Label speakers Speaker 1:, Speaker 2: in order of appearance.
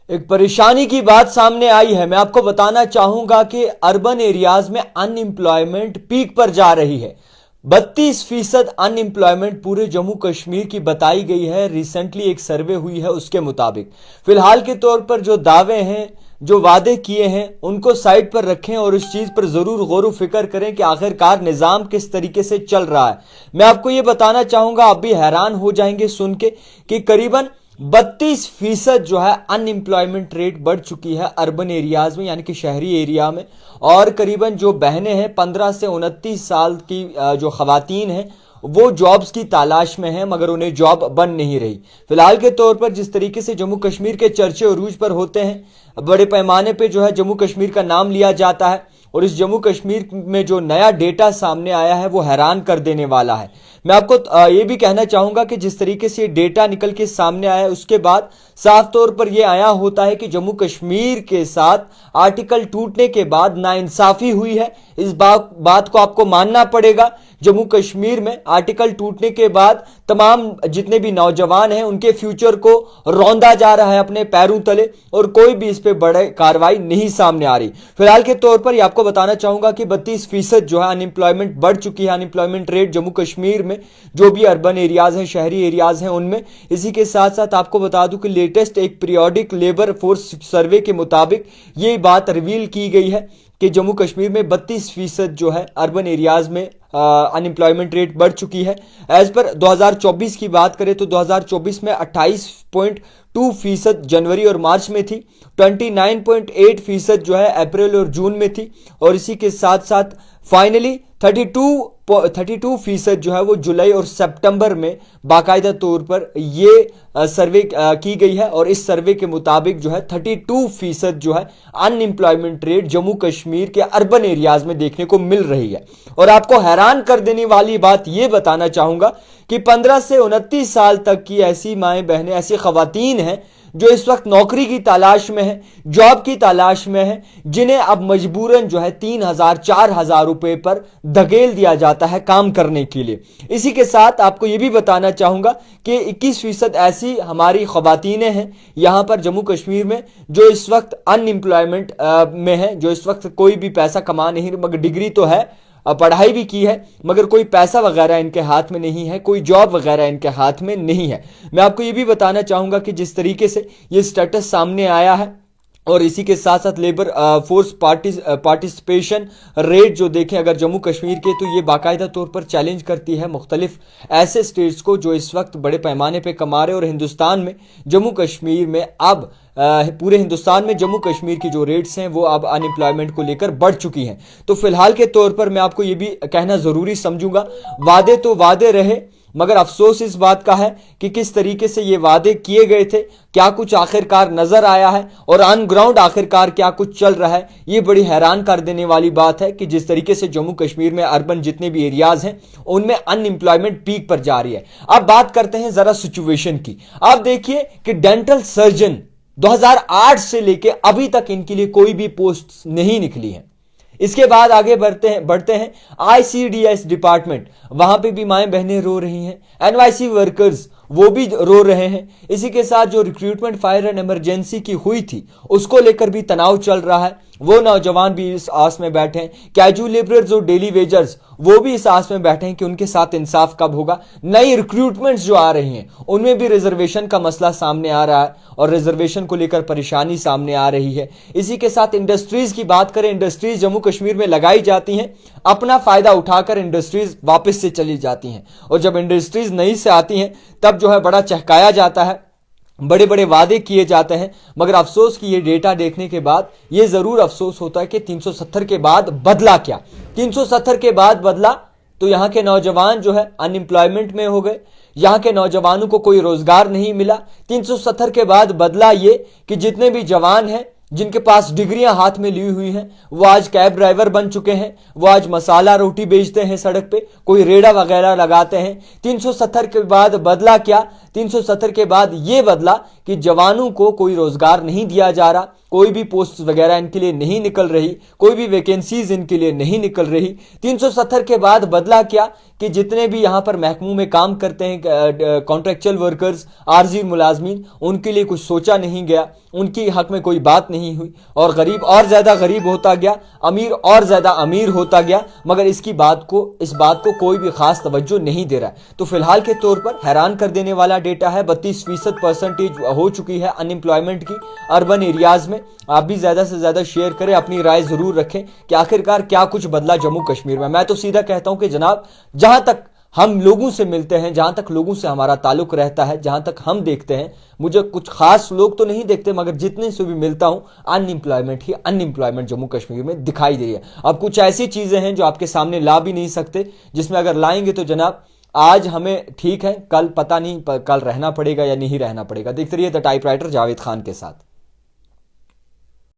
Speaker 1: एक परेशानी की बात सामने आई है। मैं आपको बताना चाहूंगा कि अर्बन एरियाज में अनएम्प्लॉयमेंट पीक पर जा रही है। 32% अनएम्प्लॉयमेंट पूरे जम्मू कश्मीर की बताई गई है। रिसेंटली एक सर्वे हुई है उसके मुताबिक। फिलहाल के तौर पर जो दावे हैं, जो वादे किए हैं, उनको साइड पर रखें और इस चीज पर जरूर गौर फिक्र करें कि आखिरकार निजाम किस तरीके से चल रहा है। मैं आपको यह बताना चाहूंगा, आप भी हैरान हो जाएंगे सुन के कि करीबन 32% जो है अनएम्प्लॉयमेंट रेट बढ़ चुकी है अर्बन एरियाज में, यानी कि शहरी एरिया में। और करीबन जो बहनें हैं 15 से 29 साल की जो खवातीन हैं वो जॉब्स की तलाश में हैं, मगर उन्हें जॉब बन नहीं रही। फिलहाल के तौर पर जिस तरीके से जम्मू कश्मीर के चर्चे उरूज पर होते हैं, बड़े पैमाने पे जो है जम्मू कश्मीर का नाम लिया जाता है, और इस जम्मू कश्मीर में जो नया डेटा सामने आया है वो हैरान कर देने वाला है। मैं आपको ये भी कहना चाहूंगा कि जिस तरीके से डेटा निकल के सामने आया है उसके बाद साफ तौर पर यह आया होता है कि जम्मू कश्मीर के साथ आर्टिकल टूटने के बाद नाइंसाफी हुई है। इस बात को आपको मानना पड़ेगा। जम्मू कश्मीर में आर्टिकल टूटने के बाद तमाम जितने भी नौजवान हैं उनके फ्यूचर को रौंदा जा रहा है अपने पैरों तले, और कोई भी इस पे बड़े कार्रवाई नहीं सामने आ रही। फिलहाल के तौर पर आपको बताना चाहूंगा कि 32% जो है अनएम्प्लॉयमेंट बढ़ चुकी है, अनएम्प्लॉयमेंट रेट जम्मू कश्मीर में, जो भी अर्बन एरियाज हैं, शहरी एरियाज हैं उनमें। इसी के साथ साथ आपको बता दूं कि लेटेस्ट एक पीरियोडिक लेबर फोर्स सर्वे के मुताबिक ये बात रिवील की गई है कि जम्मू कश्मीर में 32% जो है अर्बन एरियाज में अनएम्प्लॉयमेंट रेट बढ़ चुकी है। एज पर 2024 की बात करें तो 2024 में 28.2% जनवरी और मार्च में थी, 29.8% जो है अप्रैल और जून में थी, और इसी के साथ साथ फाइनली 32% जो है वो जुलाई और सितंबर में बाकायदा तौर पर ये सर्वे की गई है। और इस सर्वे के मुताबिक जो है 32% जो है अनएम्प्लॉयमेंट रेट जम्मू कश्मीर के अर्बन एरियाज में देखने को मिल रही है। और आपको हैरान कर देने वाली बात ये बताना चाहूंगा कि 15 से 29 साल तक की ऐसी माएं बहनें, ऐसी खवातीन हैं जो इस वक्त नौकरी की तलाश में है, जॉब की तलाश में है, जिन्हें अब मजबूरन जो है 3,000 4,000 रुपए पर धकेल दिया जाता है काम करने के लिए। इसी के साथ आपको यह भी बताना चाहूंगा कि 21% ऐसी हमारी खवातीनें हैं यहां पर जम्मू कश्मीर में जो इस वक्त अनएम्प्लॉयमेंट में है, जो इस वक्त कोई भी पैसा कमा नहीं, मगर डिग्री तो है, पढ़ाई भी की है, मगर कोई पैसा वगैरह इनके हाथ में नहीं है, कोई जॉब वगैरह इनके हाथ में नहीं है। मैं आपको ये भी बताना चाहूंगा कि जिस तरीके से ये स्टेटस सामने आया है, और इसी के साथ साथ लेबर फोर्स पार्टिसिपेशन रेट जो देखें अगर जम्मू कश्मीर के, तो ये बाकायदा तौर पर चैलेंज करती है मुख्तलिफ ऐसे स्टेट्स को जो इस वक्त बड़े पैमाने पे कमा रहे। और हिंदुस्तान में जम्मू कश्मीर में अब पूरे हिंदुस्तान में जम्मू कश्मीर की जो रेट्स हैं वो अब अनएम्प्लॉयमेंट को लेकर बढ़ चुकी हैं। तो फिलहाल के तौर पर मैं आपको ये भी कहना जरूरी समझूंगा, वादे तो वादे रहे, मगर अफसोस इस बात का है कि किस तरीके से ये वादे किए गए थे, क्या कुछ आखिरकार नजर आया है और ऑन ग्राउंड आखिरकार क्या कुछ चल रहा है, ये बड़ी हैरान कर देने वाली बात है कि जिस तरीके से जम्मू कश्मीर में अर्बन जितने भी एरियाज हैं उनमें अनएम्प्लॉयमेंट पीक पर जा रही है। अब बात करते हैं जरा सिचुएशन की। आप देखिए कि डेंटल सर्जन 2008 से लेके अभी तक इनके लिए कोई भी पोस्ट नहीं निकली है। इसके बाद आगे बढ़ते हैं ICDS डिपार्टमेंट, वहां पे भी माएं बहनें रो रही हैं। NYC वर्कर्स वो भी रो रहे हैं। इसी के साथ जो रिक्रूटमेंट फायर एंड इमरजेंसी की हुई थी उसको लेकर भी तनाव चल रहा है, वो नौजवान भी इस आस में बैठे हैं। कैजुअल लेबरर्स और डेली वेजर्स वो भी इस आस में बैठे हैं कि उनके साथ इंसाफ कब होगा। नई रिक्रूटमेंट्स जो आ रही हैं उनमें भी रिजर्वेशन का मसला सामने आ रहा है और रिजर्वेशन को लेकर परेशानी सामने आ रही है। इसी के साथ इंडस्ट्रीज की बात करें, इंडस्ट्रीज जम्मू कश्मीर में लगाई जाती हैं, अपना फायदा उठाकर इंडस्ट्रीज वापस से चली जाती हैं, और जब इंडस्ट्रीज नई से आती हैं तब जो है बड़ा चहकाया जाता है, बड़े बड़े वादे किए जाते हैं। मगर अफसोस कि ये डेटा देखने के बाद ये जरूर अफसोस होता है कि 370 के बाद बदला क्या। 370 के बाद बदला तो यहां के नौजवान जो है अनएम्प्लॉयमेंट में हो गए, यहां के नौजवानों को कोई रोजगार नहीं मिला। 370 के बाद बदला ये कि जितने भी जवान हैं जिनके पास डिग्रियां हाथ में ली हुई हैं वो आज कैब ड्राइवर बन चुके हैं, वो आज मसाला रोटी बेचते हैं सड़क पे, कोई रेड़ा वगैरह लगाते हैं। 370 के बाद बदला क्या? 370 के बाद यह बदला कि जवानों को कोई रोजगार नहीं दिया जा रहा, कोई भी पोस्ट वगैरह इनके लिए नहीं निकल रही, कोई भी वैकेंसीज इनके लिए नहीं निकल रही। 370 के बाद बदला क्या कि जितने भी यहां पर महकमों में काम करते हैं कॉन्ट्रेक्चुअल वर्कर्स, आरजी मुलाजमीन, उनके लिए कुछ सोचा नहीं गया, उनकी हक में कोई बात नहीं हुई और गरीब और ज्यादा गरीब होता गया, अमीर और ज्यादा अमीर होता गया, मगर इस बात को कोई भी खास तवज्जो नहीं दे रहा है। तो फिलहाल के तौर पर हैरान कर देने वाला डेटा है, 32% परसेंटेज हो चुकी है अनएम्प्लॉयमेंट की अर्बन एरियाज में। आप भी ज्यादा से ज्यादा शेयर करें, अपनी राय जरूर रखें कि आखिरकार क्या कुछ बदला जम्मू कश्मीर में। मैं तो सीधा कहता हूं कि जनाब, जहां तक हम लोगों से मिलते हैं, जहां तक लोगों से हमारा ताल्लुक रहता है, जहां तक हम देखते हैं, मुझे कुछ खास लोग तो नहीं देखते मगर जितने से भी मिलता हूं, अनएम्प्लॉयमेंट ही अनएम्प्लॉयमेंट जम्मू कश्मीर में दिखाई दे रही है। अब कुछ ऐसी चीजें हैं जो आपके सामने ला भी नहीं सकते, जिसमें अगर लाएंगे तो जनाब आज हमें ठीक है, कल पता नहीं कल रहना पड़ेगा या नहीं रहना पड़ेगा। देखते रहिए द टाइपराइटर जावेद खान के साथ।